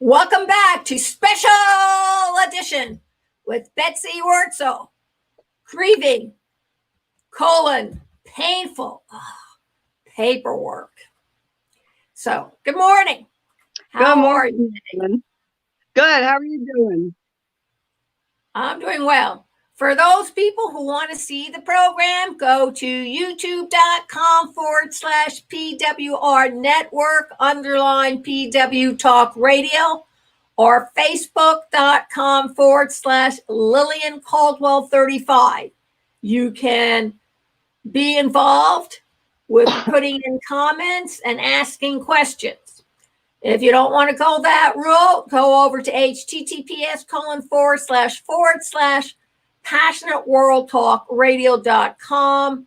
Welcome back to Special Edition with Betsy Wurzel. Grieving, painful paperwork. So, good morning. How are you? Good. How are you doing? I'm doing well. For those people who want to see the program, go to youtube.com/PWR network _PW Talk Radio or facebook.com/Lillian Caldwell 35. You can be involved with putting in comments and asking questions. If you don't want to go that route, go over to https://passionateworldtalkradio.com.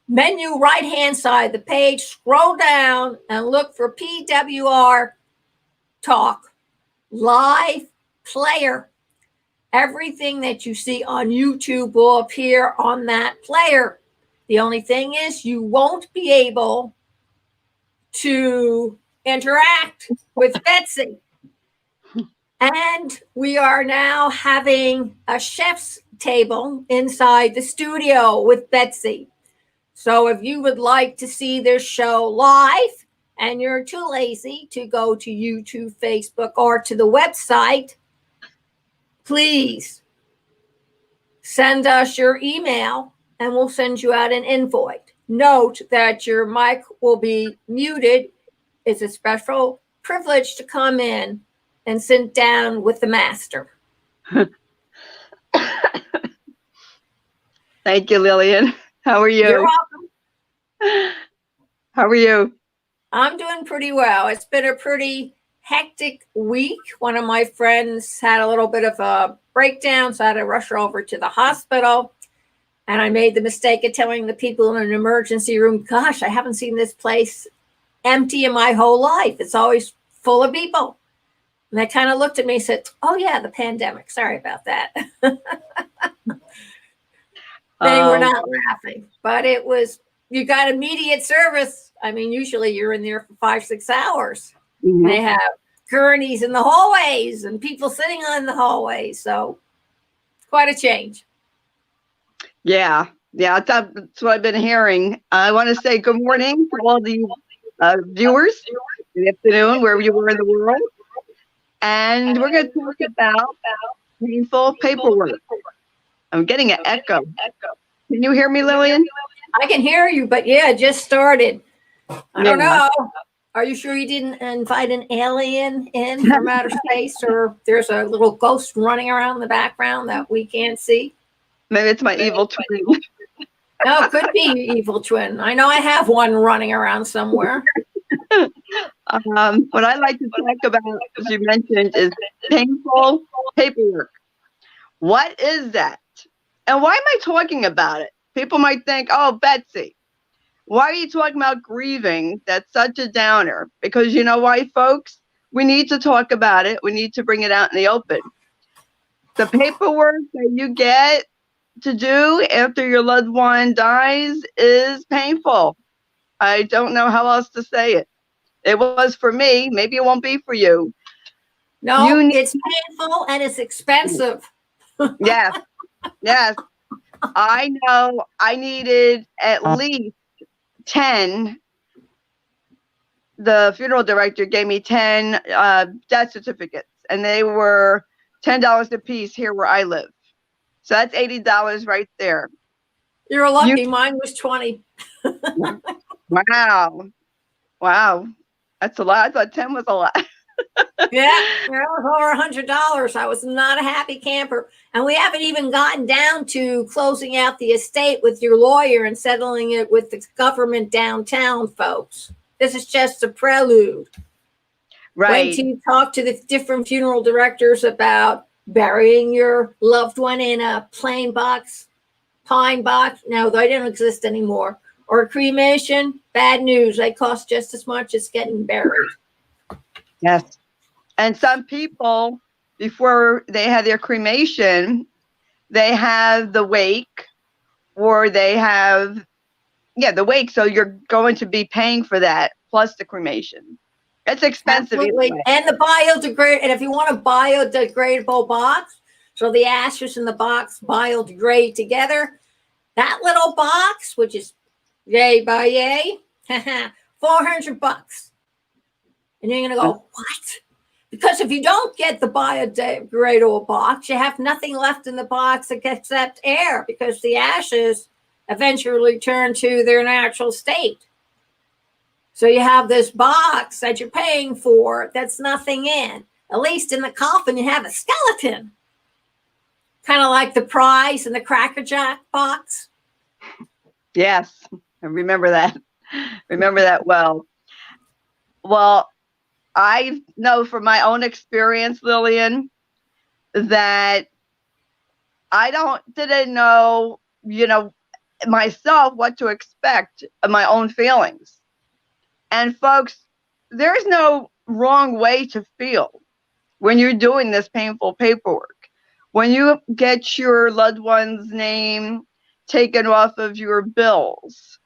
Menu right hand side of the page, scroll down and look for PWR Talk live player. Everything that you see on YouTube will appear on that player. The only thing is you won't be able to interact with Betsy. And we are now having a chef's table inside the studio with Betsy. So if you would like to see this show live and you're too lazy to go to YouTube, Facebook, or to the website, please send us your email and we'll send you out an invite. Note that your mic will be muted. It's a special privilege to come in and sit down with the master. Thank you, Lillian. How are you? You're welcome. How are you? I'm doing pretty well. It's been a pretty hectic week. One of my friends had a little bit of a breakdown, so I had to rush her over to the hospital. And I made the mistake of telling the people in an emergency room, gosh, I haven't seen this place empty in my whole life. It's always full of people. And they kind of looked at me and said, oh, yeah, the pandemic. Sorry about that. They were not laughing, but it was, you got immediate service. I mean, usually you're in there for 5-6 hours. Mm-hmm. They have gurneys in the hallways and people sitting on the hallways. So quite a change. Yeah, that's what I've been hearing. I want to say good morning to all the viewers. Good afternoon, wherever you were in the world. And we're going to talk about painful paperwork. I'm getting an echo. Can you hear me, Lillian? I can hear you, but yeah, it just started. I don't know. Are you sure you didn't invite an alien in from outer space, or there's a little ghost running around in the background that we can't see? Maybe it's my evil twin. No, it could be evil twin. I know I have one running around somewhere. What I like to talk about, as you mentioned, is painful paperwork. What is that? And why am I talking about it? People might think, oh, Betsy, why are you talking about grieving? That's such a downer. Because you know why, folks? We need to talk about it. We need to bring it out in the open. The paperwork that you get to do after your loved one dies is painful. I don't know how else to say it. It was for me. Maybe it won't be for you. No, it's painful and it's expensive. Yes. I know I needed at least 10. The funeral director gave me 10 death certificates, and they were $10 a piece here where I live. So that's $80 right there. You're lucky. Mine was 20. Wow. That's a lot. I thought 10 was a lot. Yeah, it was over $100. I was not a happy camper. And we haven't even gotten down to closing out the estate with your lawyer and settling it with the government downtown, folks. This is just a prelude. Right. Wait till you talk to the different funeral directors about burying your loved one in a pine box. No, they don't exist anymore. Or cremation, bad news. They cost just as much as getting buried. Yes. And some people, before they have their cremation, they have the wake, or they have, the wake. So you're going to be paying for that plus the cremation. It's expensive either Absolutely. way. And the biodegrade, and if you want a biodegradable box, so the ashes in the box biodegrade together, that little box, which is yay by yay, $400. And you're gonna go, what? Because if you don't get the biodegradable box, you have nothing left in the box except air, because the ashes eventually turn to their natural state. So you have this box that you're paying for that's nothing in. At least in the coffin, you have a skeleton. Kind of like the prize in the Cracker Jack box. Yes, I remember that. Remember that well. Well, I know from my own experience, Lillian, that I didn't know, myself what to expect of my own feelings. And folks, there's no wrong way to feel when you're doing this painful paperwork. When you get your loved one's name taken off of your bills,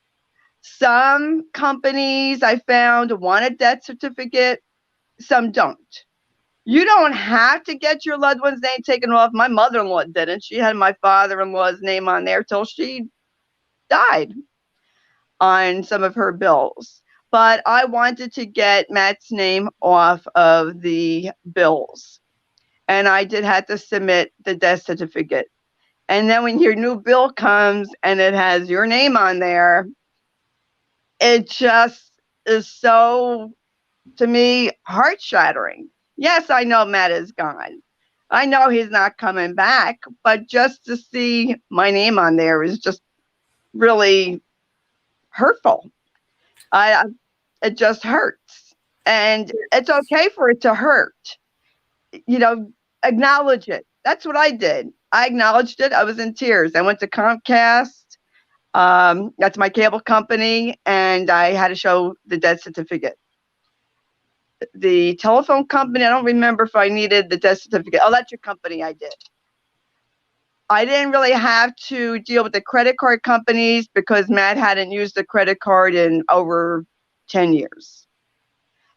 some companies I found want a death certificate, some don't. You don't have to get your loved one's name taken off. My mother-in-law didn't. She had my father-in-law's name on there till she died on some of her bills. But I wanted to get Matt's name off of the bills. And I did have to submit the death certificate. And then when your new bill comes and it has your name on there, it just is so, to me, heart-shattering. Yes, I know Matt is gone. I know he's not coming back, but just to see my name on there is just really hurtful. It just hurts. And it's okay for it to hurt. Acknowledge it. That's what I did. I acknowledged it. I was in tears. I went to Comcast. That's my cable company, and I had to show the death certificate. The telephone company, I don't remember if I needed the death certificate. Electric company, I did. I didn't really have to deal with the credit card companies because Matt hadn't used the credit card in over 10 years.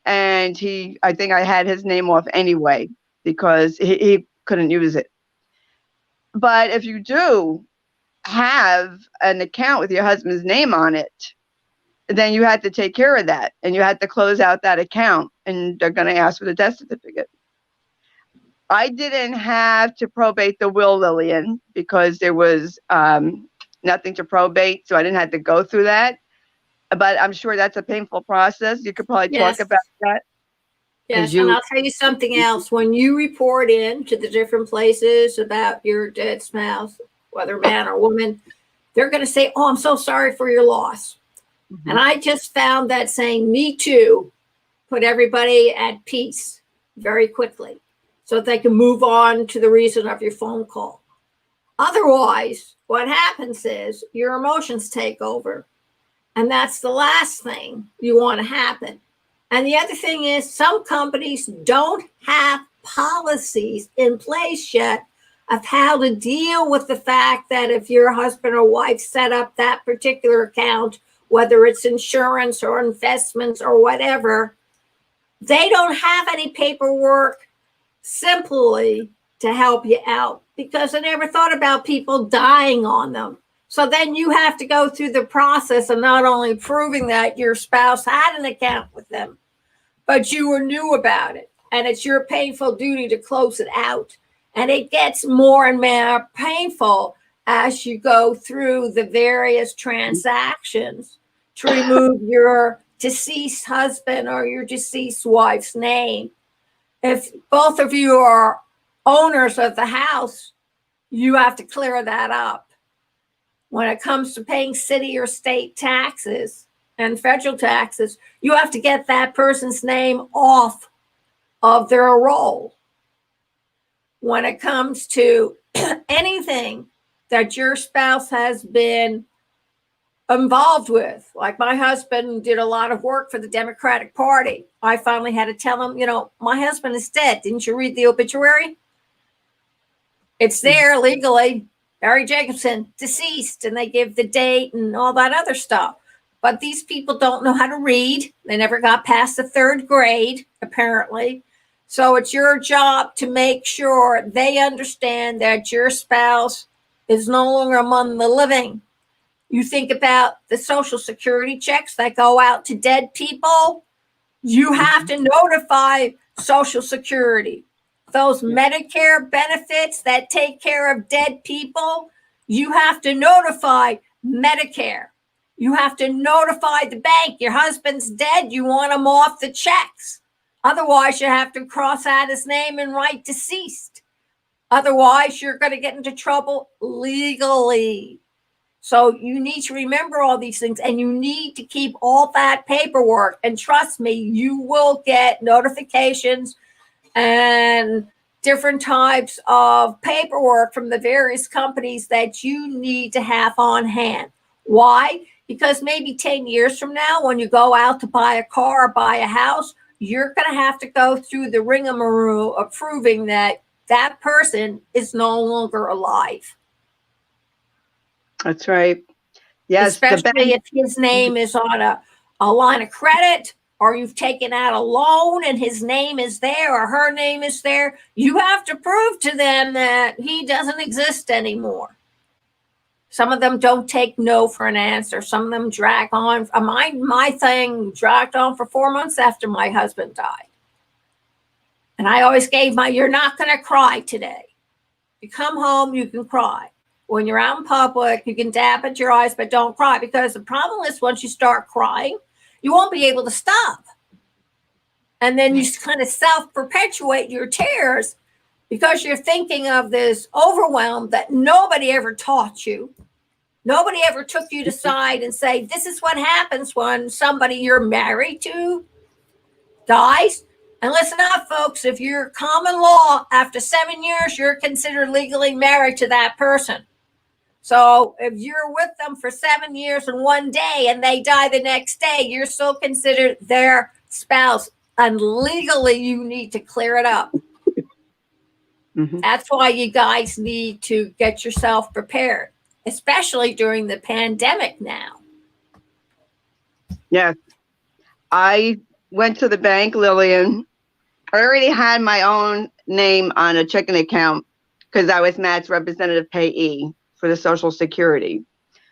And I think I had his name off anyway because he couldn't use it. But if you do have an account with your husband's name on it, then you had to take care of that, and you had to close out that account, and they're going to ask for the death certificate. I didn't have to probate the will, Lillian, because there was nothing to probate, so I didn't have to go through that. But I'm sure that's a painful process. You could probably talk about that. Yes, and I'll tell you something else. When you report in to the different places about your dead spouse, whether man or woman, they're going to say, oh, I'm so sorry for your loss. Mm-hmm. And I just found that saying, me too, put everybody at peace very quickly so that they can move on to the reason of your phone call. Otherwise, what happens is your emotions take over. And that's the last thing you want to happen. And the other thing is some companies don't have policies in place yet of how to deal with the fact that if your husband or wife set up that particular account, whether it's insurance or investments or whatever, they don't have any paperwork simply to help you out because they never thought about people dying on them. So then you have to go through the process of not only proving that your spouse had an account with them, but you knew about it. And it's your painful duty to close it out. And it gets more and more painful as you go through the various transactions to remove your deceased husband or your deceased wife's name. If both of you are owners of the house, you have to clear that up. When it comes to paying city or state taxes and federal taxes, you have to get that person's name off of their roll. When it comes to anything that your spouse has been involved with, like my husband did a lot of work for the Democratic Party. I finally had to tell him, my husband is dead. Didn't you read the obituary? It's there legally. Barry Jacobson, deceased, and they give the date and all that other stuff. but these people don't know how to read. They never got past the 3rd grade, apparently. So it's your job to make sure they understand that your spouse is no longer among the living. You think about the Social Security checks that go out to dead people. You have to notify Social Security. Those Medicare benefits that take care of dead people, you have to notify Medicare. You have to notify the bank. Your husband's dead. You want him off the checks. Otherwise, you have to cross out his name and write deceased. Otherwise, you're going to get into trouble legally. So you need to remember all these things, and you need to keep all that paperwork. And trust me, you will get notifications and different types of paperwork from the various companies that you need to have on hand. Why? Because maybe 10 years from now, when you go out to buy a car or buy a house, you're going to have to go through the rigmarole of proving that that person is no longer alive. That's right. Yes. Especially if his name is on a line of credit, or you've taken out a loan and his name is there or her name is there. You have to prove to them that he doesn't exist anymore. Some of them don't take no for an answer. Some of them drag on. My thing dragged on for 4 months after my husband died. And I always gave you're not going to cry today. You come home, you can cry. When you're out in public, you can dab at your eyes, but don't cry. Because the problem is, once you start crying, you won't be able to stop. And then you kind of self-perpetuate your tears because you're thinking of this overwhelm that nobody ever taught you. Nobody ever took you to side and say, this is what happens when somebody you're married to dies. And listen up, folks, if you're common law, after 7 years, you're considered legally married to that person. So if you're with them for 7 years and 1 day and they die the next day, you're still considered their spouse. And legally, you need to clear it up. Mm-hmm. That's why you guys need to get yourself prepared, especially during the pandemic now. Yes. I went to the bank, Lillian. I already had my own name on a checking account because I was Matt's representative payee for the Social Security.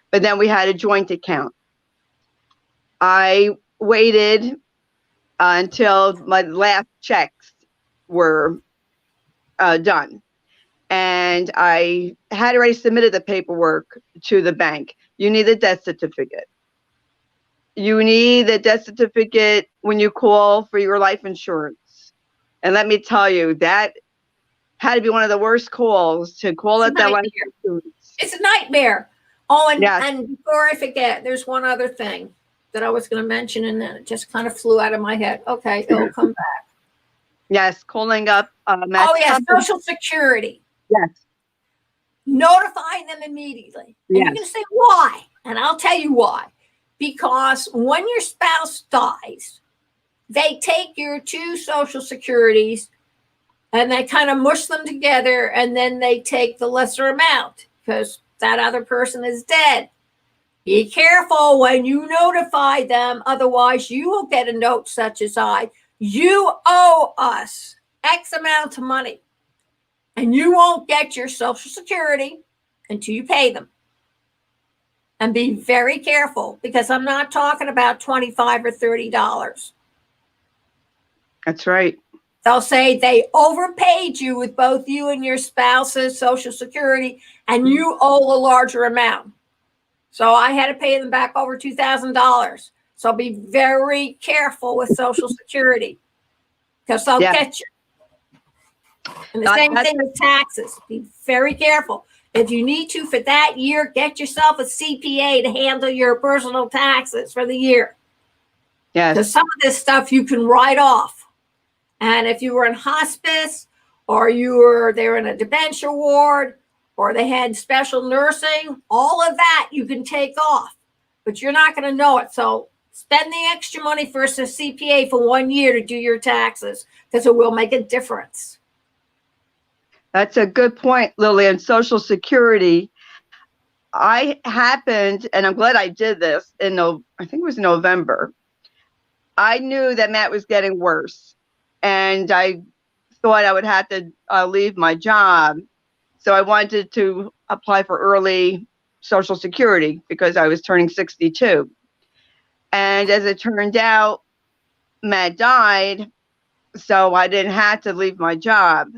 But then we had a joint account. I waited until my last checks were done. And I had already submitted the paperwork to the bank. You need a death certificate. You need a death certificate when you call for your life insurance. And let me tell you, that had to be one of the worst calls to call at that life insurance. It's a nightmare. Oh, and, yes. And before I forget, there's one other thing that I was going to mention, and then it just kind of flew out of my head. Okay, it'll come back. Yes, calling up. Social Security. Yes. Notifying them immediately. And you're going to say, why? And I'll tell you why. Because when your spouse dies, they take your 2 Social Securities and they kind of mush them together, and then they take the lesser amount because that other person is dead. Be careful when you notify them. Otherwise, you will get a note such as you owe us X amount of money, and you won't get your Social Security until you pay them. And be very careful, because I'm not talking about $25 or $30. That's right. They'll say they overpaid you with both you and your spouse's Social Security, and you owe a larger amount. So I had to pay them back over $2,000. So be very careful with Social Security, because they'll get you. And the same thing with taxes. Be very careful. If you need to for that year, get yourself a CPA to handle your personal taxes for the year. Yes. Because some of this stuff you can write off. And if you were in hospice, or they're in a dementia ward, or they had special nursing, all of that you can take off, but you're not going to know it. So spend the extra money for a CPA for 1 year to do your taxes, because it will make a difference. That's a good point, Lillian. Social Security, I happened, and I'm glad I did this I think it was November. I knew that Matt was getting worse, and I thought I would have to leave my job. So I wanted to apply for early Social Security because I was turning 62. And as it turned out, Matt died, so I didn't have to leave my job.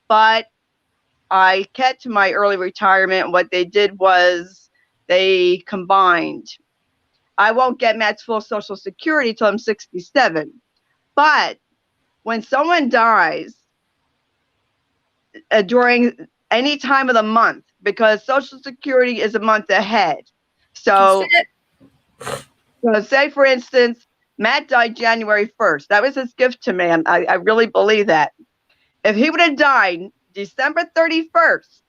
But I kept my early retirement. What they did was they combined. I won't get Matt's full Social Security till I'm 67. But when someone dies during any time of the month, because Social Security is a month ahead. So say, for instance, Matt died January 1st. That was his gift to me. I really believe that. If he would have died December 31st,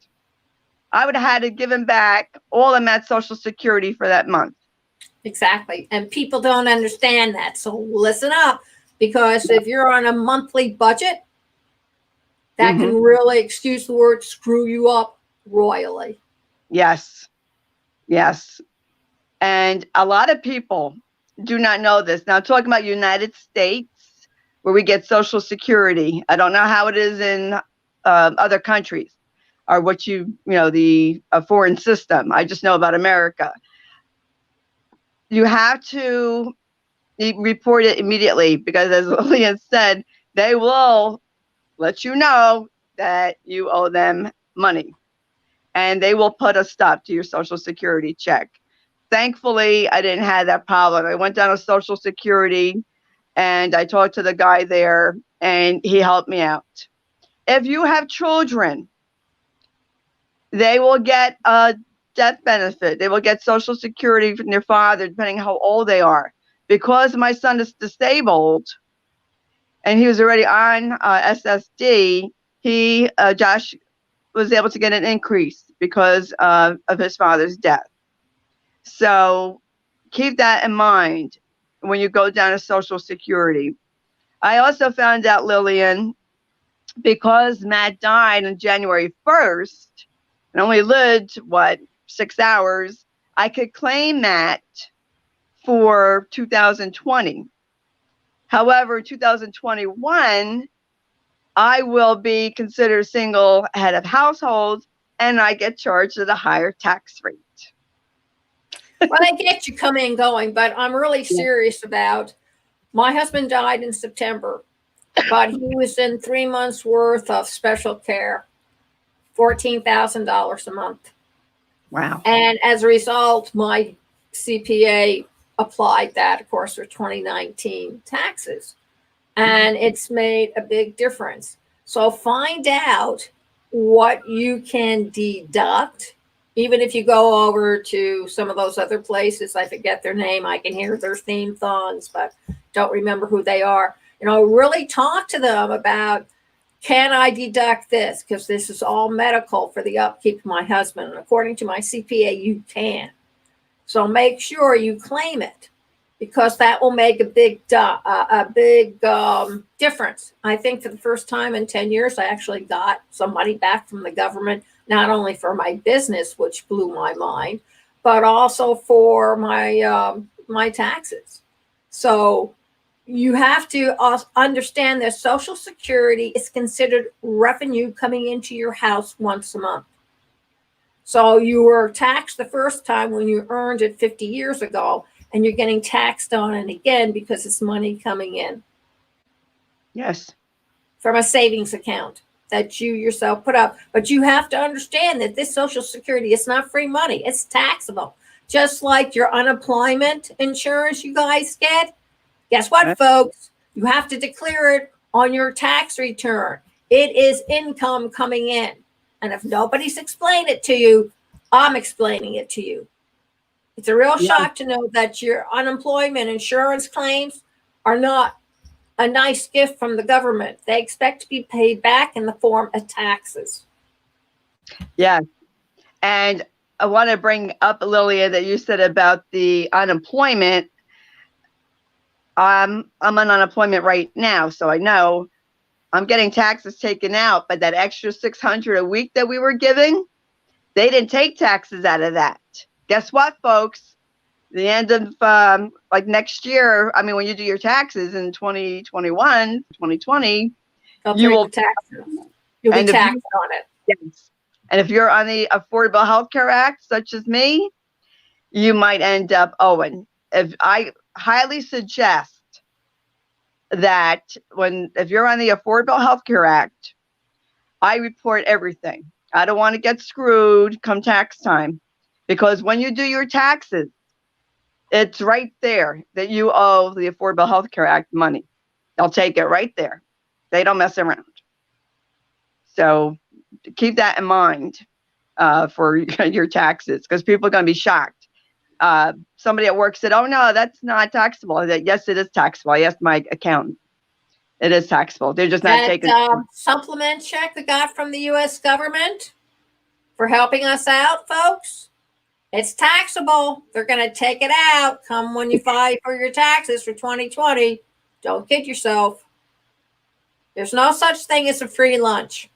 I would have had to give him back all of Matt's Social Security for that month. Exactly. And people don't understand that. So listen up, because if you're on a monthly budget, that can really, excuse the word, screw you up royally. Yes. Yes. And a lot of people do not know this. Now, I'm talking about United States, where we get Social Security. I don't know how it is in other countries, or what the foreign system. I just know about America. You have to report it immediately, because, as Lillian said, they will let you know that you owe them money, and they will put a stop to your Social Security check. Thankfully, I didn't have that problem. I went down to Social Security, and I talked to the guy there, and he helped me out. If you have children, they will get a death benefit. They will get Social Security from their father, depending how old they are. Because my son is disabled, and he was already on SSD, Josh was able to get an increase because of his father's death. So keep that in mind when you go down to Social Security. I also found out, Lillian, because Matt died on January 1st and only lived, 6 hours, I could claim Matt for 2020. However, 2021, I will be considered single head of household, and I get charged at a higher tax rate. Well, I get you coming and going, but I'm really serious about, my husband died in September, but he was in 3 months worth of special care, $14,000 a month. Wow. And as a result, my CPA applied that, of course, for 2019 taxes. And it's made a big difference. So find out what you can deduct. Even if you go over to some of those other places, I forget their name, I can hear their theme songs, but don't remember who they are. Really talk to them about, can I deduct this? Because this is all medical for the upkeep of my husband. And according to my CPA, you can. So make sure you claim it, because that will make a big difference. I think for the first time in 10 years, I actually got some money back from the government, not only for my business, which blew my mind, but also for my taxes. So you have to understand that Social Security is considered revenue coming into your house once a month. So you were taxed the first time when you earned it 50 years ago, and you're getting taxed on it again because it's money coming in. Yes. From a savings account that you yourself put up. But you have to understand that this Social Security is not free money. It's taxable. Just like your unemployment insurance you guys get. Guess what, folks? You have to declare it on your tax return. It is income coming in. And if nobody's explained it to you, I'm explaining it to you. It's a real shock to know that your unemployment insurance claims are not a nice gift from the government. They expect to be paid back in the form of taxes. Yeah. And I want to bring up, Lillian, that you said about the unemployment. I'm on unemployment right now, so I know I'm getting taxes taken out, but that extra $600 a week that we were giving, They didn't take taxes out of that. Guess what, folks? The end of like next year, I mean, when you do your taxes in 2021, 2020, They'll you take will, the taxes. You'll be and if you, taxed on it. yes, and if you're on the Affordable Health Care Act, such as me, you might end up owing. If I highly suggest that if you're on the Affordable Health Care Act, I report everything. I don't want to get screwed come tax time, because when you do your taxes, it's right there that you owe the Affordable Health Care Act money. They'll take it right there. They don't mess around. So keep that in mind for your taxes, because people are going to be shocked. Somebody at work said, "Oh no, that's not taxable." I said, "Yes, it is taxable." I asked my accountant. It is taxable. They're just not taking supplement check they got from the U.S. government for helping us out, folks. It's taxable. They're going to take it out come when you file for your taxes for 2020. Don't kid yourself. There's no such thing as a free lunch,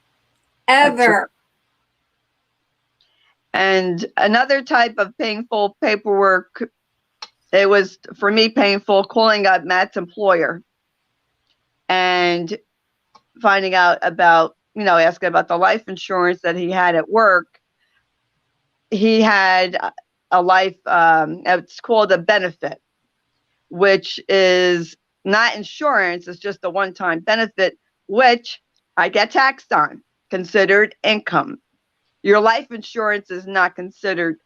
ever. And another type of painful paperwork, it was, for me, painful calling up Matt's employer and finding out about, asking about the life insurance that he had at work. He had a life, it's called a benefit, which is not insurance. It's just a one-time benefit, which I get taxed on, considered income. Your life insurance is not considered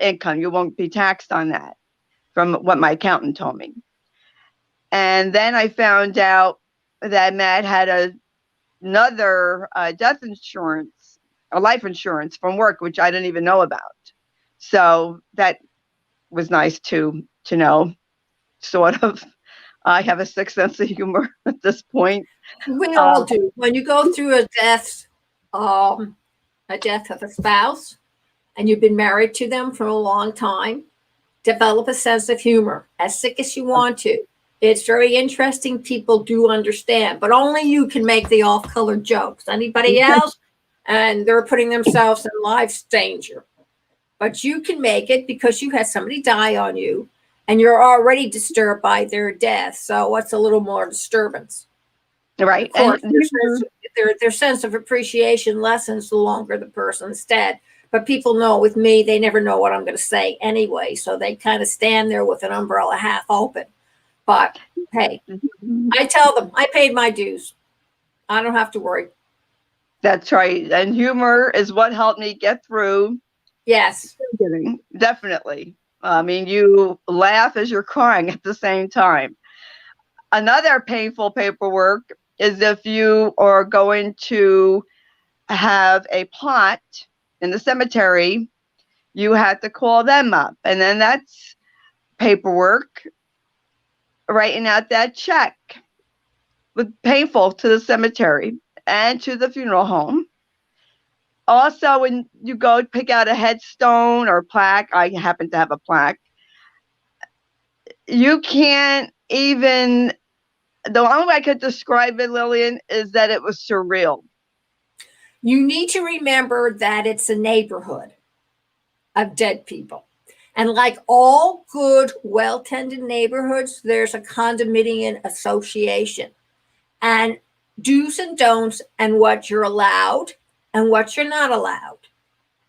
income. You won't be taxed on that, from what my accountant told me. And then I found out that Matt had another death insurance, a life insurance from work, which I didn't even know about. So that was nice to know, sort of. I have a sick sense of humor at this point. We all do. When you go through a death of a spouse, and you've been married to them for a long time, develop a sense of humor, as sick as you want to. It's very interesting. People do understand, but only you can make the off-color jokes. Anybody else, and they're putting themselves in life's danger. But you can make it because you had somebody die on you, and you're already disturbed by their death. So what's a little more disturbance? Right. Of course, their sense of appreciation lessens the longer the person's dead. But people know with me, they never know what I'm going to say anyway. So they kind of stand there with an umbrella half open. But hey, I tell them I paid my dues. I don't have to worry. That's right. And humor is what helped me get through. Yes. Definitely. I mean, you laugh as you're crying at the same time. Another painful paperwork is if you are going to have a plot in the cemetery, you have to call them up. And then that's paperwork, writing out that check. With painful to the cemetery and to the funeral home. Also, when you go pick out a headstone or plaque, I happen to have a plaque, you can't even, the only way I could describe it, Lillian, is that it was surreal. You need to remember that it's a neighborhood of dead people. And like all good, well-tended neighborhoods, there's a condominium association. And do's and don'ts, and what you're allowed and what you're not allowed.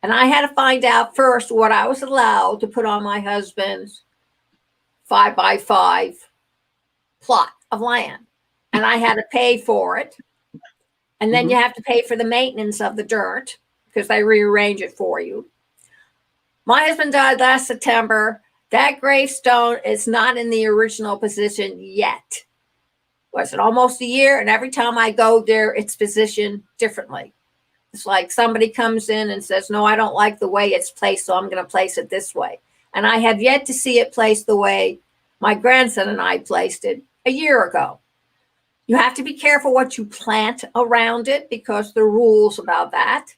And I had to find out first what I was allowed to put on my husband's 5x5 plot of land. And I had to pay for it. And then you have to pay for the maintenance of the dirt because they rearrange it for you. My husband died last September. That gravestone is not in the original position yet. Was it almost a year? And every time I go there, it's positioned differently. It's like somebody comes in and says, no, I don't like the way it's placed, so I'm going to place it this way. And I have yet to see it placed the way my grandson and I placed it a year ago. You have to be careful what you plant around it because there are rules about that.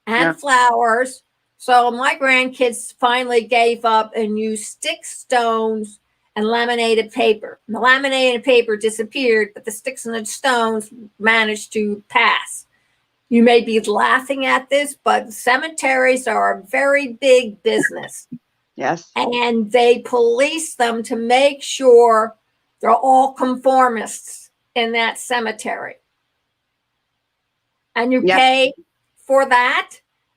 And flowers. So my grandkids finally gave up and used stick stones and laminated paper. And the laminated paper disappeared, but the sticks and the stones managed to pass. You may be laughing at this, but cemeteries are a very big business. Yes. And they police them to make sure they're all conformists in that cemetery. And you Yep. pay for that.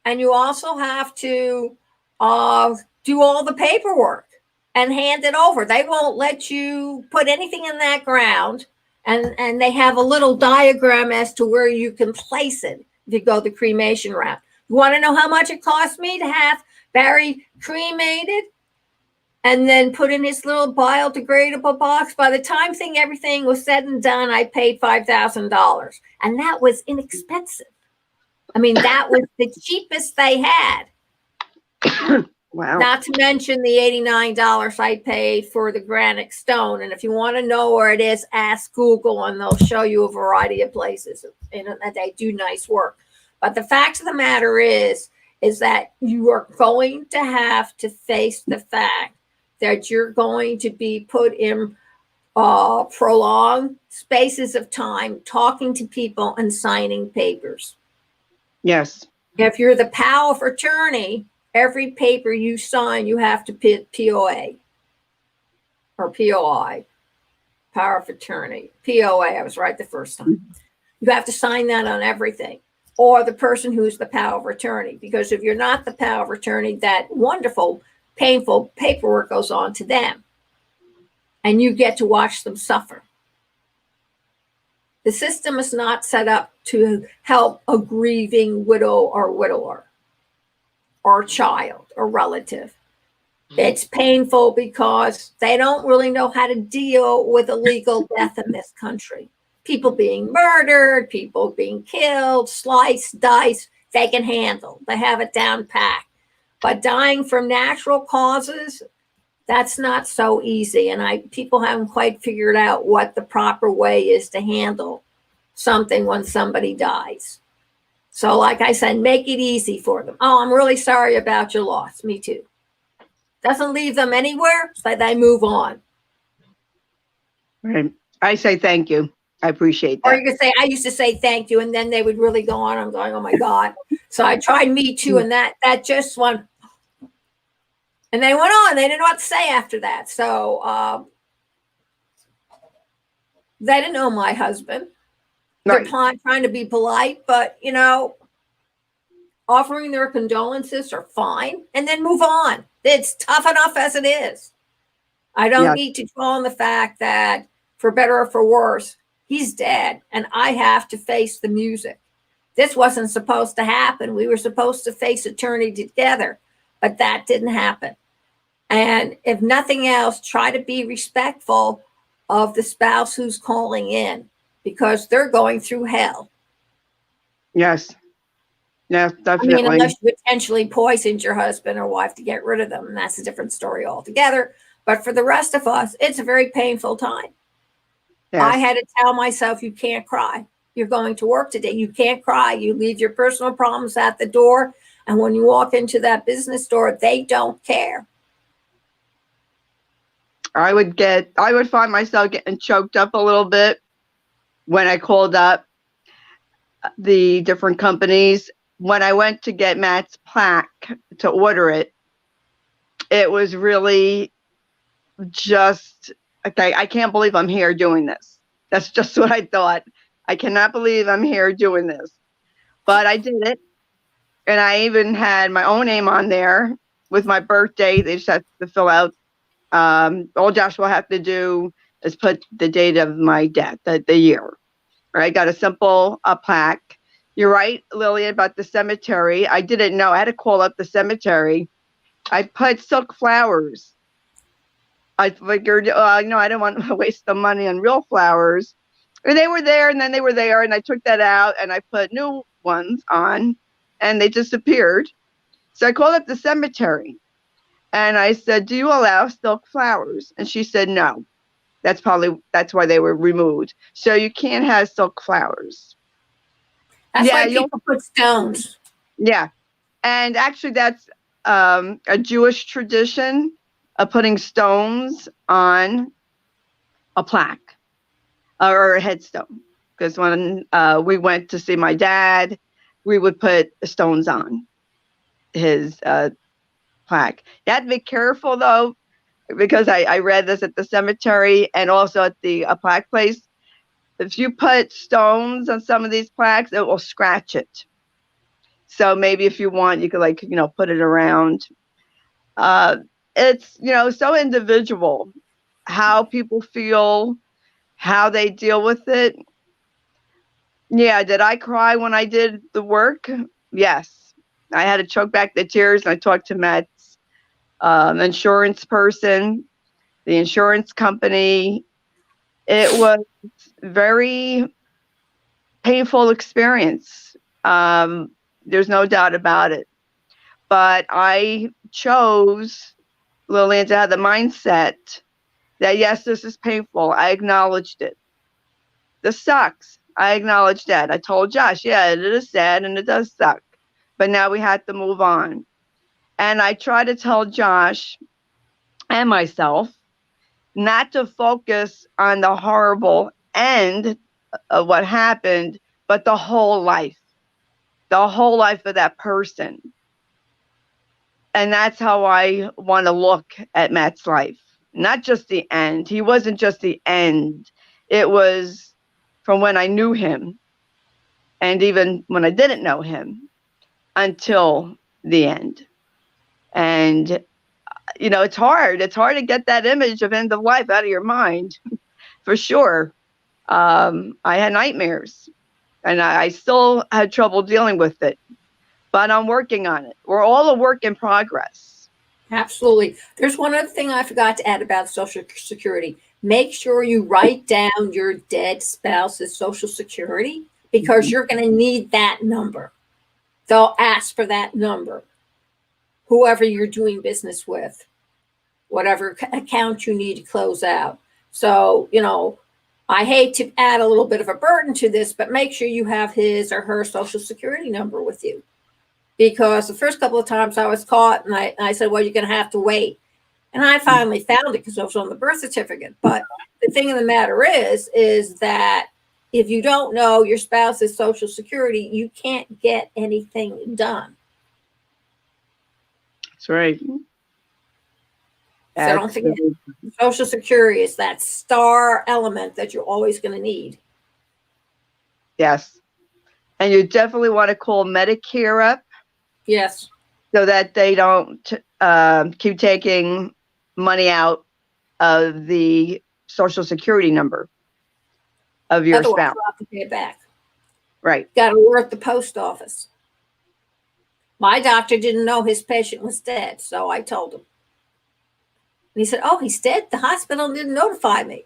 And you also have to do all the paperwork and hand it over. They won't let you put anything in that ground. And they have a little diagram as to where you can place it if you go the cremation route. You want to know how much it cost me to have Barry cremated and then put in his little biodegradable box? By the time everything was said and done, I paid $5,000. And that was inexpensive. I mean, that was the cheapest they had. Wow. Not to mention the $89 I paid for the granite stone. And if you want to know where it is, ask Google and they'll show you a variety of places. And they do nice work. But the fact of the matter is that you are going to have to face the fact that you're going to be put in prolonged spaces of time talking to people and signing papers. Yes. If you're the power of attorney, every paper you sign, you have to put POA or POI, power of attorney. POA, I was right the first time. You have to sign that on everything, or the person who's the power of attorney. Because if you're not the power of attorney, that wonderful, painful paperwork goes on to them, and you get to watch them suffer. The system is not set up to help a grieving widow or widower or child or relative. It's painful because they don't really know how to deal with illegal death in this country. People being murdered, people being killed, sliced, diced, they can handle. They have it down pat. But dying from natural causes, that's not so easy. And people haven't quite figured out what the proper way is to handle something when somebody dies. So like I said, make it easy for them. Oh, I'm really sorry about your loss. Me too. Doesn't leave them anywhere, so they move on. Right. I say thank you. I appreciate that. Or you could say, I used to say thank you, and then they would really go on. I'm going, oh my God. So I tried me too, and that just went. And they went on. They didn't know what to say after that. So they didn't know my husband. They're trying to be polite, but, offering their condolences are fine, and then move on. It's tough enough as it is. I don't need to dwell on the fact that, for better or for worse, he's dead, and I have to face the music. This wasn't supposed to happen. We were supposed to face eternity together, but that didn't happen. And if nothing else, try to be respectful of the spouse who's calling in, because they're going through hell. Yes. Yeah, definitely. I mean, unless you potentially poisoned your husband or wife to get rid of them, and that's a different story altogether. But for the rest of us, it's a very painful time. Yes. I had to tell myself, you can't cry. You're going to work today. You can't cry. You leave your personal problems at the door. And when you walk into that business door, they don't care. I would find myself getting choked up a little bit when I called up the different companies. When I went to get Matt's plaque to order it, it was really just, okay, I can't believe I'm here doing this. That's just what I thought. I cannot believe I'm here doing this. But I did it. And I even had my own name on there with my birthday. They just have to fill out. All Josh will have to do is put the date of my death, the year. Right? I got a simple plaque. You're right, Lillian, about the cemetery. I didn't know. I had to call up the cemetery. I put silk flowers. I figured, I didn't want to waste the money on real flowers. And they were there, and then they were there, and I took that out, and I put new ones on, and they disappeared. So I called up the cemetery, and I said, do you allow silk flowers? And she said, no. That's why they were removed. So you can't have silk flowers. That's why people put stones. Yeah. And actually that's a Jewish tradition of putting stones on a plaque or a headstone. Because when we went to see my dad, we would put stones on his plaque. You have to be careful though, because I read this at the cemetery and also at the plaque place. If you put stones on some of these plaques, it will scratch it. So maybe if you want, you could put it around. It's, so individual how people feel, how they deal with it. Yeah, did I cry when I did the work? Yes. I had to choke back the tears, and I talked to Matt's insurance person, the insurance company. It was very painful experience. There's no doubt about it. But I chose, Lillian, to have the mindset that, yes, this is painful. I acknowledged it. This sucks. I acknowledged that. I told Josh, yeah, it is sad and it does suck. But now we had to move on. And I try to tell Josh and myself not to focus on the horrible end of what happened, but the whole life of that person. And that's how I want to look at Matt's life, not just the end. He wasn't just the end. It was from when I knew him and even when I didn't know him until the end. And, it's hard. It's hard to get that image of end of life out of your mind, for sure. I had nightmares, and I still had trouble dealing with it, but I'm working on it. We're all a work in progress. Absolutely. There's one other thing I forgot to add about Social Security. Make sure you write down your dead spouse's Social Security, because you're going to need that number. They'll ask for that number. Whoever you're doing business with, whatever account you need to close out. So, I hate to add a little bit of a burden to this, but make sure you have his or her Social Security number with you. Because the first couple of times I was caught, and I said, well, you're going to have to wait. And I finally found it because it was on the birth certificate. But the thing of the matter is that if you don't know your spouse's Social Security, you can't get anything done. That's right. So don't forget, Social Security is that star element that you're always going to need. Yes. And you definitely want to call Medicare up. Yes. So that they don't keep taking money out of the Social Security number of your Otherwise, spouse. you'll have to pay it back. Right. Got to work the post office. My doctor didn't know his patient was dead, so I told him. And he said, oh, he's dead? The hospital didn't notify me.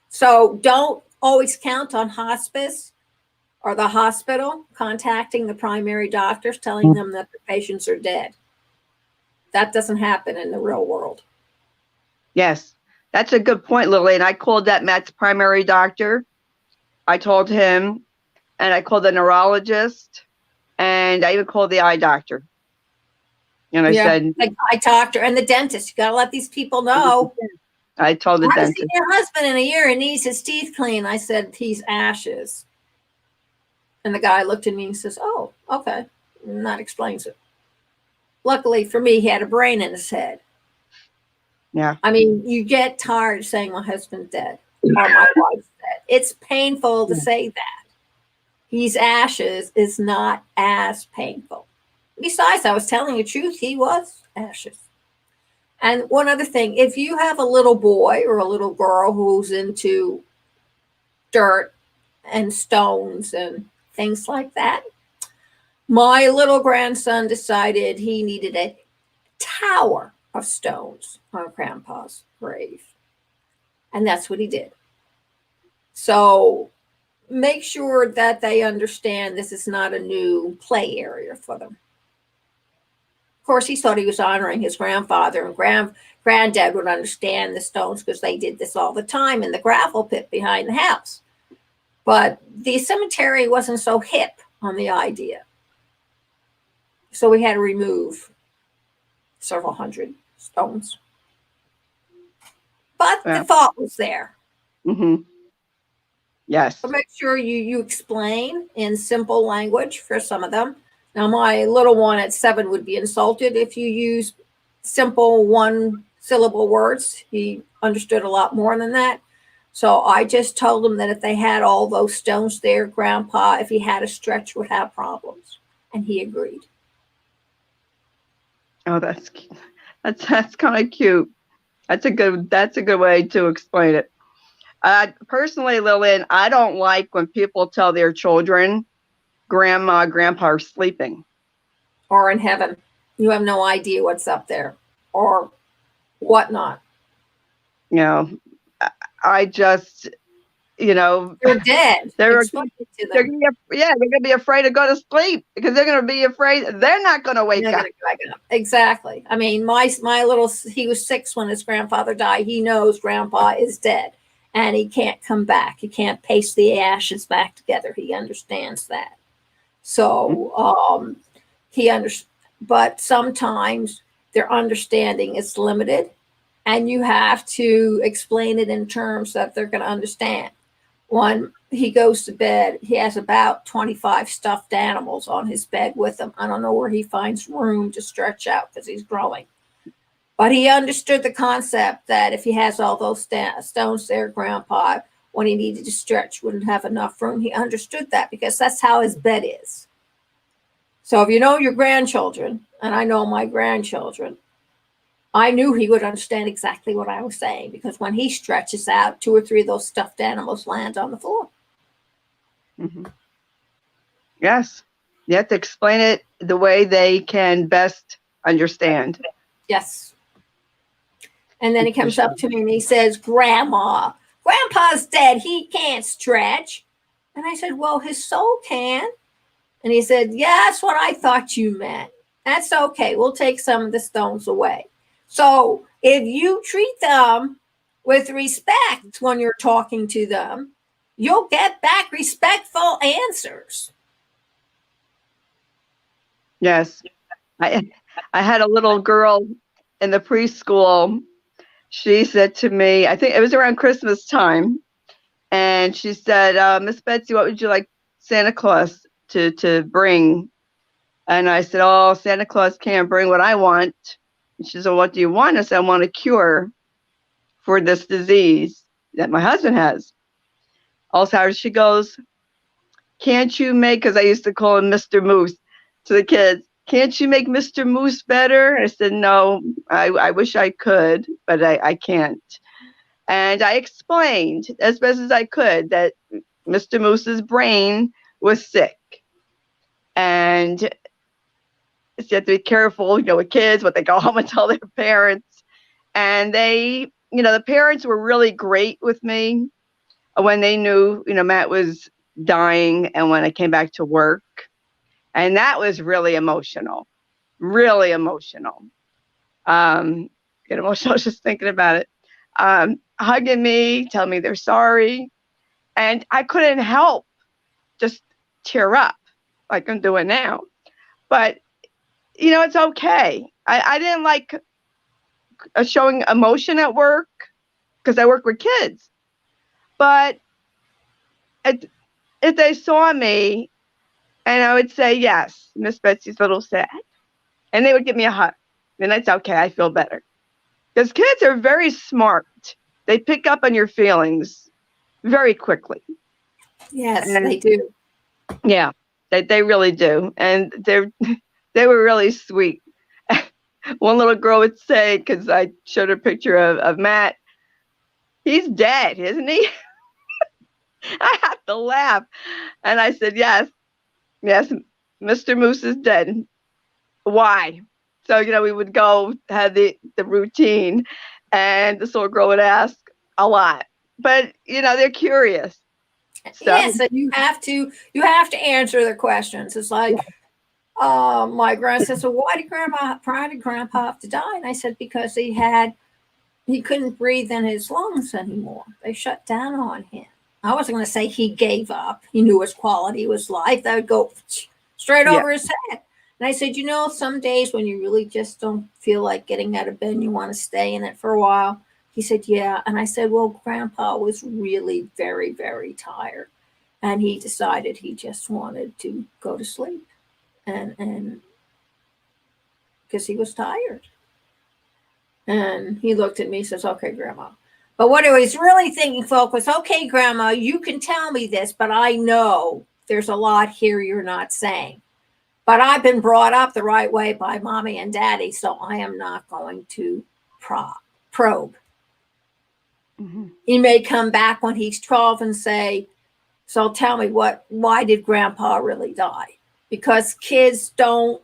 So don't always count on hospice or the hospital contacting the primary doctors, telling them that the patients are dead. That doesn't happen in the real world. Yes, that's a good point, Lily. And I called that Matt's primary doctor. I told him, and I called the neurologist, and I even called the eye doctor. And I said, the eye doctor and the dentist. You got to let these people know. I told the dentist. See your husband in a year and needs his teeth cleaned. I said, he's ashes. And the guy looked at me and says, oh, okay. And that explains it. Luckily for me, he had a brain in his head. Yeah. I mean, you get tired of saying my husband's dead or my wife's dead. It's painful to say that. He's ashes is not as painful. Besides, I was telling the truth. He was ashes. And one other thing, if you have a little boy or a little girl who's into dirt and stones and things like that, my little grandson decided he needed a tower of stones on Grandpa's grave. And that's what he did. So make sure that they understand this is not a new play area for them. Of course, he thought he was honoring his grandfather, and granddad would understand the stones because they did this all the time in the gravel pit behind the house. But the cemetery wasn't so hip on the idea. So we had to remove several hundred stones. But the thought was there. Mm-hmm. Yes. So make sure you explain in simple language for some of them. Now, my little one at 7 would be insulted if you use simple one-syllable words. He understood a lot more than that. So I just told him that if they had all those stones there, Grandpa, if he had a stretch, would have problems. And he agreed. Oh, that's kind of cute. That's a good way to explain it. Personally, Lillian, I don't like when people tell their children, Grandma, Grandpa are sleeping. Or in heaven. You have no idea what's up there. Or whatnot. You know, I just, You're dead. they're gonna be afraid to go to sleep because they're gonna be afraid they're not gonna wake up. Exactly. I mean, my little, he was 6 when his grandfather died. He knows Grandpa is dead and he can't come back. He can't paste the ashes back together. He understands that. So but sometimes their understanding is limited, and you have to explain it in terms that they're going to understand. When he goes to bed, he has about 25 stuffed animals on his bed with him. I don't know where he finds room to stretch out because he's growing. But he understood the concept that if he has all those stones there, Grandpa, when he needed to stretch, wouldn't have enough room. He understood that because that's how his bed is. So if you know your grandchildren, and I know my grandchildren, I knew he would understand exactly what I was saying because when he stretches out, 2 or 3 of those stuffed animals land on the floor. Mm-hmm. Yes. You have to explain it the way they can best understand. Yes. And then he comes up to me and he says, Grandpa's dead. He can't stretch. And I said, well, his soul can. And he said, yeah, that's what I thought you meant. That's okay. We'll take some of the stones away. So if you treat them with respect when you're talking to them, you'll get back respectful answers. Yes. I had a little girl in the preschool. She said to me, I think it was around Christmas time, and she said, Miss Betsy, what would you like Santa Claus to bring? And I said, oh, Santa Claus can't bring what I want. And she said, what do you want? I said, I want a cure for this disease that my husband has. Alzheimer's. She goes, can't you make, because I used to call him Mr. Moose to the kids, can't you make Mr. Moose better? I said, no, I wish I could, but I can't. And I explained as best as I could that Mr. Moose's brain was sick. And you have to be careful, with kids, what they go home and tell their parents. And they, the parents were really great with me when they knew, Matt was dying and when I came back to work. And that was really emotional, really emotional. Get emotional just thinking about it. Hugging me, telling me they're sorry. And I couldn't help just tear up like I'm doing now. But, it's okay. I didn't like showing emotion at work because I work with kids. But if they saw me and I would say, yes, Miss Betsy's a little sad, and they would give me a hug, then it's okay. I feel better. Because kids are very smart. They pick up on your feelings very quickly. Yes, they do. Yeah, they really do. And they were really sweet. One little girl would say, because I showed her a picture of Matt, he's dead, isn't he? I have to laugh. And I said, yes, Mr. Moose is dead. Why? So, we would go have the routine, and this little girl would ask a lot. But, they're curious. So. Yes, and you have to answer their questions. It's like, my grandson said, why did Grandpa have to die? And I said, because he couldn't breathe in his lungs anymore. They shut down on him. I wasn't going to say he gave up. He knew his quality was life. That would go straight over his head. And I said, some days when you really just don't feel like getting out of bed and you want to stay in it for a while, He said, yeah. And I said, well, Grandpa was really very, very tired. And he decided he just wanted to go to sleep. And because he was tired. And he looked at me and says, okay, Grandma. But what I was really thinking, folks, was, okay, Grandma, you can tell me this, but I know there's a lot here you're not saying. But I've been brought up the right way by Mommy and Daddy, so I am not going to probe. Mm-hmm. He may come back when he's 12 and say, so tell me, why did Grandpa really die? Because kids don't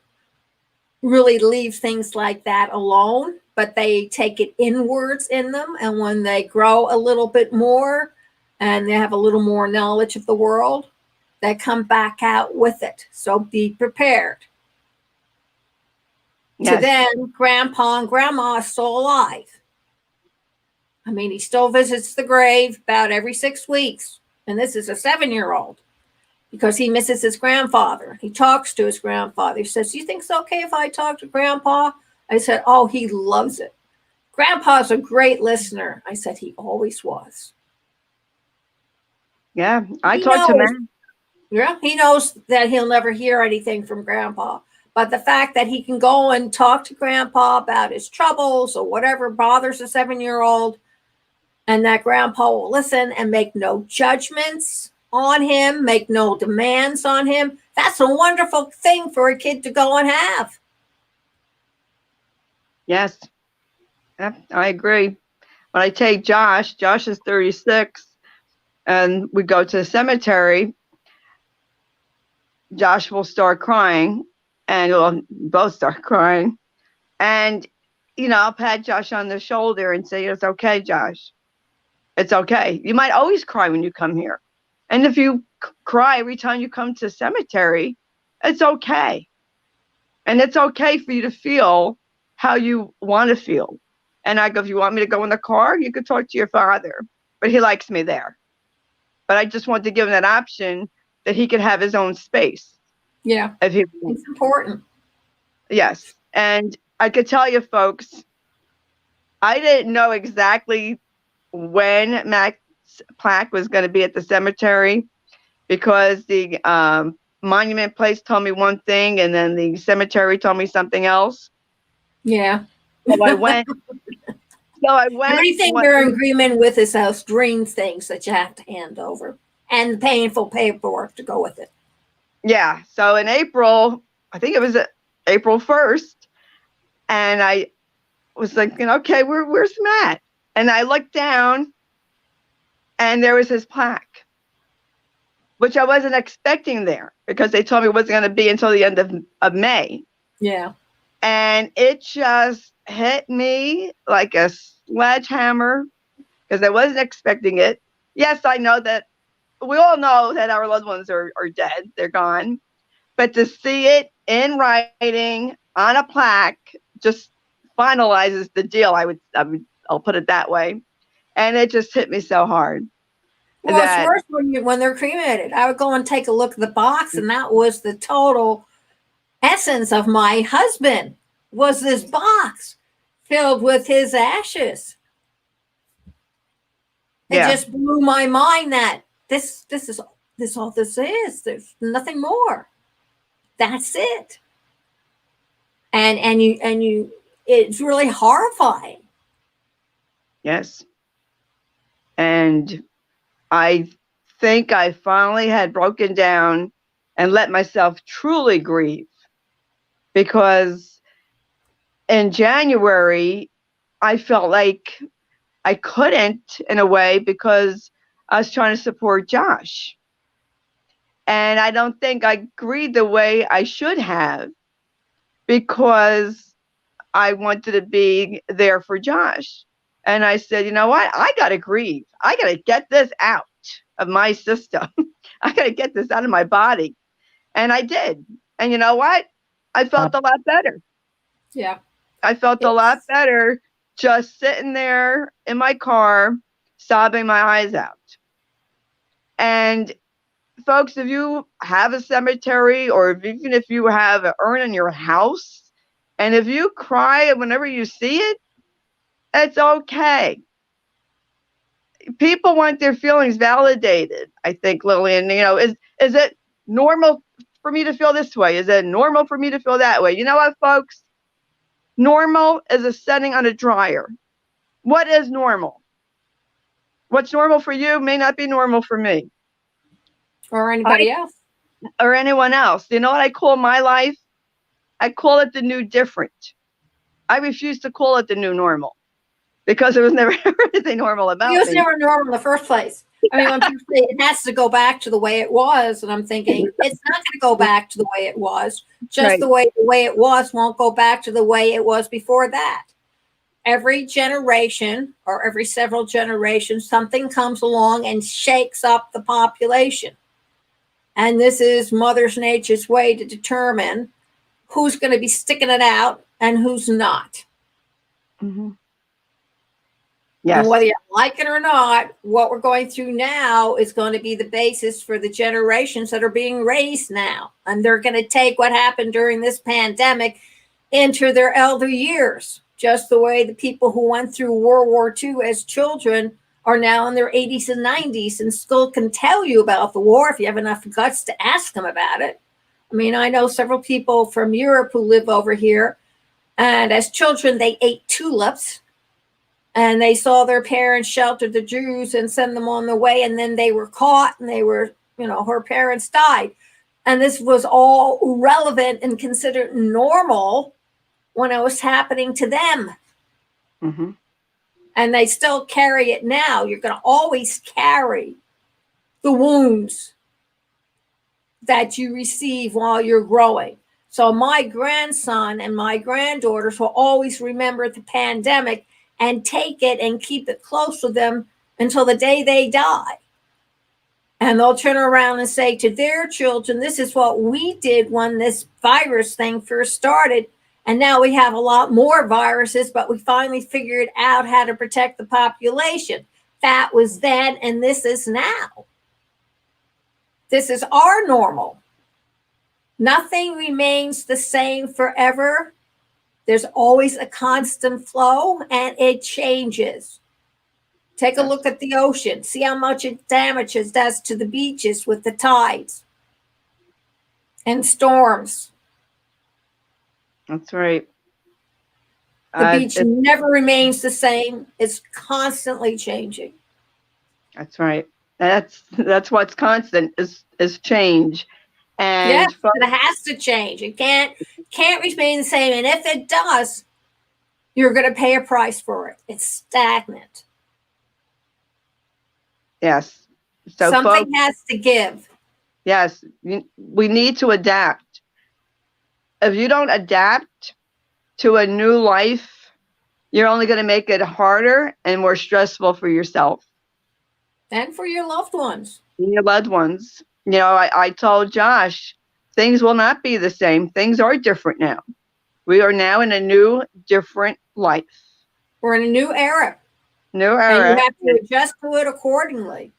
really leave things like that alone, but they take it inwards in them. And when they grow a little bit more and they have a little more knowledge of the world, they come back out with it. So be prepared. Yes. To then, Grandpa and Grandma are still alive. I mean, he still visits the grave about every 6 weeks. And this is a 7-year-old because he misses his grandfather. He talks to his grandfather. He says, do you think it's okay if I talk to Grandpa? I said, oh, he loves it. Grandpa's a great listener. I said, he always was. Yeah, I talked to him. Yeah, he knows that he'll never hear anything from Grandpa. But the fact that he can go and talk to Grandpa about his troubles or whatever bothers a 7-year-old, and that Grandpa will listen and make no judgments on him, make no demands on him. That's a wonderful thing for a kid to go and have. Yes, I agree. When I take Josh is 36, and we go to the cemetery, Josh will start crying, and we'll both start crying. And, I'll pat Josh on the shoulder and say, it's okay, Josh. It's okay. You might always cry when you come here. And if you cry every time you come to the cemetery, it's okay. And it's okay for you to feel how you want to feel. And I go, if you want me to go in the car, you could talk to your father. But he likes me there. But I just want to give him that option that he could have his own space. Yeah. It's important. Yes. And I could tell you, folks, I didn't know exactly when Mac's plaque was going to be at the cemetery because the monument place told me one thing and then the cemetery told me something else. Yeah. So I went. Everything they're in agreement with is those green things that you have to hand over and the painful paperwork to go with it. Yeah. So in April, I think it was April 1st, and I was thinking, okay, where's Matt? And I looked down, and there was his plaque, which I wasn't expecting there because they told me it wasn't going to be until the end of May. Yeah. And it just hit me like a sledgehammer because I wasn't expecting it. Yes, I know that we all know that our loved ones are dead. They're gone. But to see it in writing on a plaque just finalizes the deal. I'll put it that way. And it just hit me so hard. Well, it's worse when they're cremated. I would go and take a look at the box, and that was the total essence of my husband, was this box filled with his ashes. It just blew my mind that this is all this is. There's nothing more. That's it. And you it's really horrifying. Yes. And I think I finally had broken down and let myself truly grieve, because in January, I felt like I couldn't, in a way, because I was trying to support Josh. And I don't think I grieved the way I should have, because I wanted to be there for Josh. And I said, you know what? I got to grieve. I got to get this out of my system. I got to get this out of my body. And I did. And you know what? I felt a lot better. Yeah. I felt a lot better just sitting there in my car, sobbing my eyes out. And folks, if you have a cemetery, or even if you have an urn in your house, and if you cry whenever you see it, it's okay. people want their feelings validated, I think, Lillian. Is it normal for me to feel this way? Is it normal for me to feel that way? You know what, folks? Normal is a setting on a dryer. What is normal? What's normal for you may not be normal for me. Or anybody else. Or anyone else. You know what I call my life? I call it the new different. I refuse to call it the new normal because there was never anything normal about me. It was never normal in the first place. I mean, when people say it has to go back to the way it was, and I'm thinking it's not going to go back to the way it was. Just Right. the way it was won't go back to the way it was before that. Every generation or every several generations, something comes along and shakes up the population. And this is Mother Nature's way to determine who's going to be sticking it out and who's not. Mm-hmm. Yes. And whether you like it or not, what we're going through now is going to be the basis for the generations that are being raised now. And they're going to take what happened during this pandemic into their elder years, just the way the people who went through World War II as children are now in their 80s and 90s and still can tell you about the war if you have enough guts to ask them about it. I mean, I know several people from Europe who live over here, and as children, they ate tulips. And they saw their parents shelter the Jews and send them on the way. And then they were caught and her parents died. And this was all relevant and considered normal when it was happening to them. Mm-hmm. And they still carry it now. You're going to always carry the wounds that you receive while you're growing. So my grandson and my granddaughters will always remember the pandemic and take it and keep it close to them until the day they die. And they'll turn around and say to their children, this is what we did when this virus thing first started. And now we have a lot more viruses, but we finally figured out how to protect the population. That was then, and this is now. This is our normal. Nothing remains the same forever. There's always a constant flow, and it changes. Take a look at the ocean. See how much it damages does to the beaches with the tides and storms. That's right. The beach never remains the same. It's constantly changing. That's right. That's what's constant is change. And yes, it has to change. It can't remain the same. And if it does, you're going to pay a price for it. It's stagnant. Yes. So something has to give. Yes. We need to adapt. If you don't adapt to a new life, you're only going to make it harder and more stressful for yourself. And for your loved ones. Your loved ones. I told Josh, things will not be the same. Things are different now. We are now in a new, different life. We're in a new era. New era. And you have to adjust to it accordingly.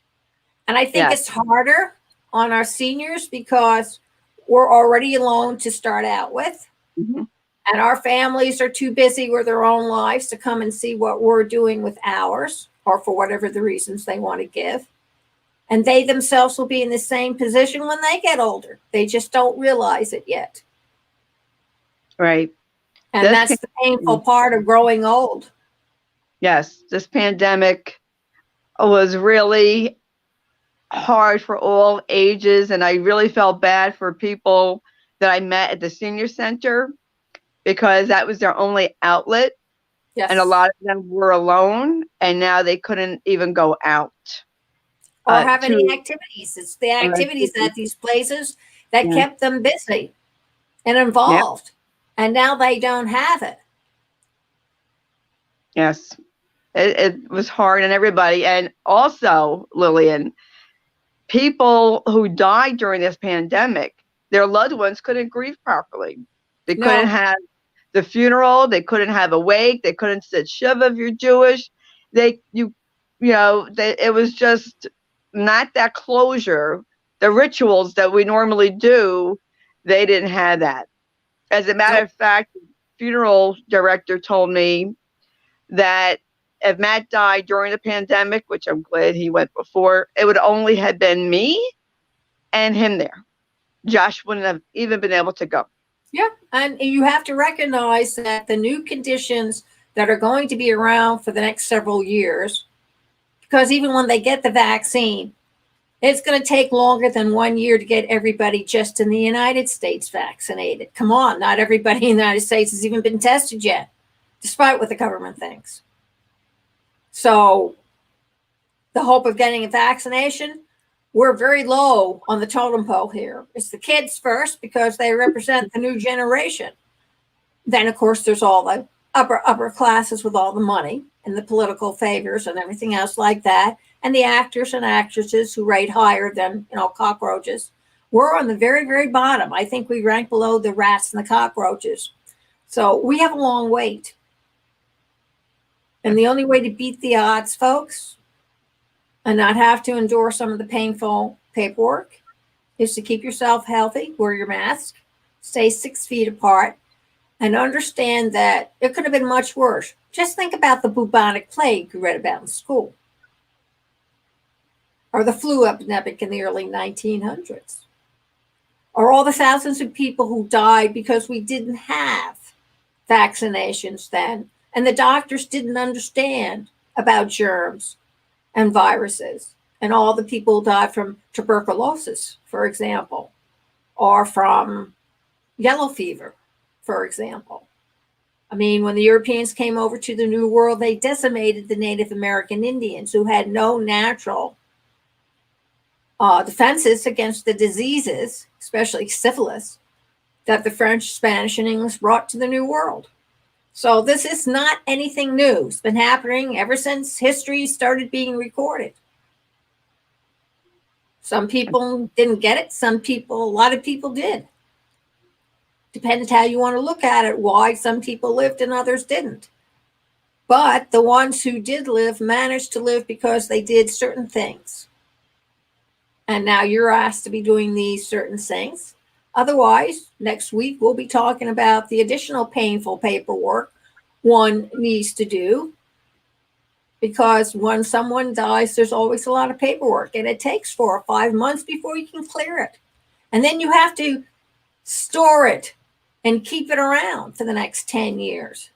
And I think it's harder on our seniors because we're already alone to start out with. Mm-hmm. And our families are too busy with their own lives to come and see what we're doing with ours, or for whatever the reasons they want to give. And they themselves will be in the same position when they get older. They just don't realize it yet. Right. And that's the painful part of growing old. Yes, this pandemic was really hard for all ages. And I really felt bad for people that I met at the senior center because that was their only outlet. Yes. And a lot of them were alone and now they couldn't even go out. Or have any activities. It's the activities at these places that kept them busy and involved. Yeah. And now they don't have it. Yes. It was hard on everybody. And also, Lillian, people who died during this pandemic, their loved ones couldn't grieve properly. They couldn't have the funeral. They couldn't have a wake. They couldn't sit shiva if you're Jewish. It was just not that closure. The rituals that we normally do, they didn't have that. As a matter of fact, the funeral director told me that if Matt died during the pandemic, which I'm glad he went before, it would only have been me and him there. Josh wouldn't have even been able to go. Yeah, and you have to recognize that the new conditions that are going to be around for the next several years, because even when they get the vaccine, it's going to take longer than 1 year to get everybody just in the United States vaccinated. Come on, not everybody in the United States has even been tested yet, despite what the government thinks. So the hope of getting a vaccination, we're very low on the totem pole here. It's the kids first because they represent the new generation. Then, of course, there's all the upper classes with all the money and the political favors and everything else like that, and the actors and actresses who rate higher than, cockroaches. We're on the very, very bottom. I think we rank below the rats and the cockroaches. So we have a long wait. And the only way to beat the odds, folks, and not have to endure some of the painful paperwork, is to keep yourself healthy, wear your mask, stay 6 feet apart, and understand that it could have been much worse. Just think about the bubonic plague you read about in school, or the flu epidemic in the early 1900s, or all the thousands of people who died because we didn't have vaccinations then, and the doctors didn't understand about germs and viruses, and all the people who died from tuberculosis, for example, or from yellow fever, for example. I mean, when the Europeans came over to the New World, they decimated the Native American Indians who had no natural defenses against the diseases, especially syphilis, that the French, Spanish, and English brought to the New World. So this is not anything new. It's been happening ever since history started being recorded. Some people didn't get it. A lot of people did. Depends how you want to look at it, why some people lived and others didn't. But the ones who did live managed to live because they did certain things. And now you're asked to be doing these certain things. Otherwise, next week we'll be talking about the additional painful paperwork one needs to do, because when someone dies, there's always a lot of paperwork, and it takes 4 or 5 months before you can clear it. And then you have to store it and keep it around for the next 10 years.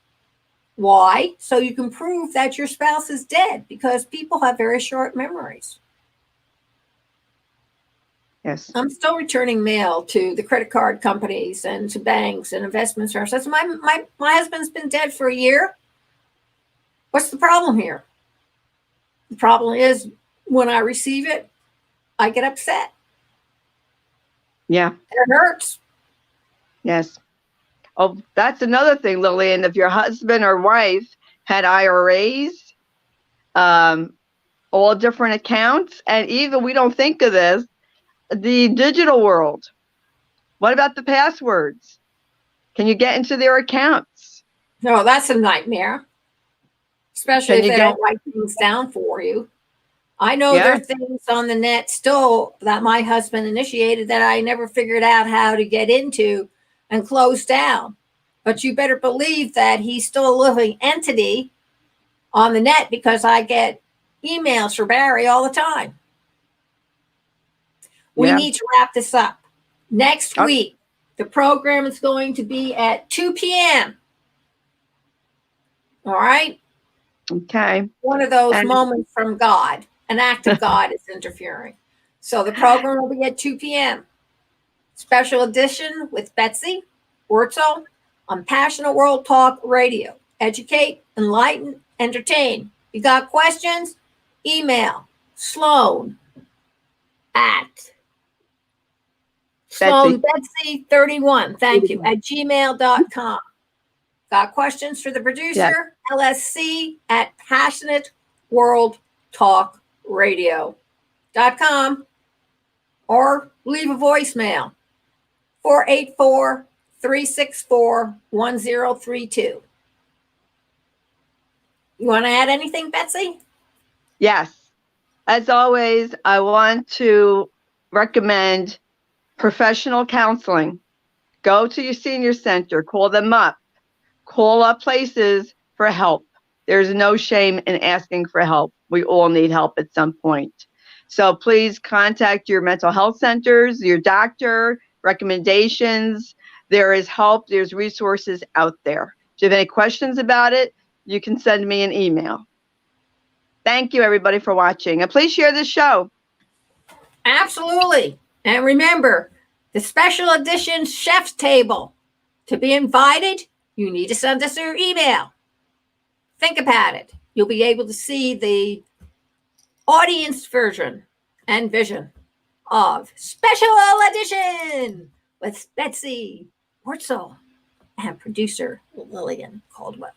Why? So you can prove that your spouse is dead, because people have very short memories. Yes. I'm still returning mail to the credit card companies and to banks and investment services. My husband's been dead for a year. What's the problem here? The problem is when I receive it, I get upset. Yeah. It hurts. Yes. Oh, that's another thing, Lillian. If your husband or wife had IRAs, all different accounts, and even, we don't think of this, the digital world. What about the passwords? Can you get into their accounts? No, that's a nightmare, especially if they don't write things down for you. I know there are things on the net still that my husband initiated that I never figured out how to get into and close down. But you better believe that he's still a living entity on the net, because I get emails for Barry all the time. We need to wrap this up. Next week, the program is going to be at 2 p.m. All right? Okay. One of those moments from God. An act of God is interfering. So the program will be at 2 p.m. Special edition with Betsy Wurzel on Passionate World Talk Radio. Educate, enlighten, entertain. You got questions? Email Sloan at Sloan Betsy 31. Thank you. At gmail.com. Got questions for the producer? LSC at Passionate World Talk Radio.com, or leave a voicemail 484-364-1032. You want to add anything, Betsy? Yes. As always, I want to recommend professional counseling. Go to your senior center, call them up, call up places for help. There's no shame in asking for help. We all need help at some point. So please contact your mental health centers, your doctor, recommendations. There is help. There's resources out there. If you have any questions about it, you can send me an email. Thank you, everybody, for watching. And please share this show. Absolutely. And remember, the special edition chef's table. To be invited, you need to send us your email. Think about it. You'll be able to see the audience version and vision of Special Edition with Betsy Wurzel and producer Lillian Caldwell.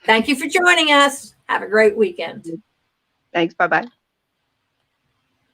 Thank you for joining us. Have a great weekend. Thanks. Bye-bye.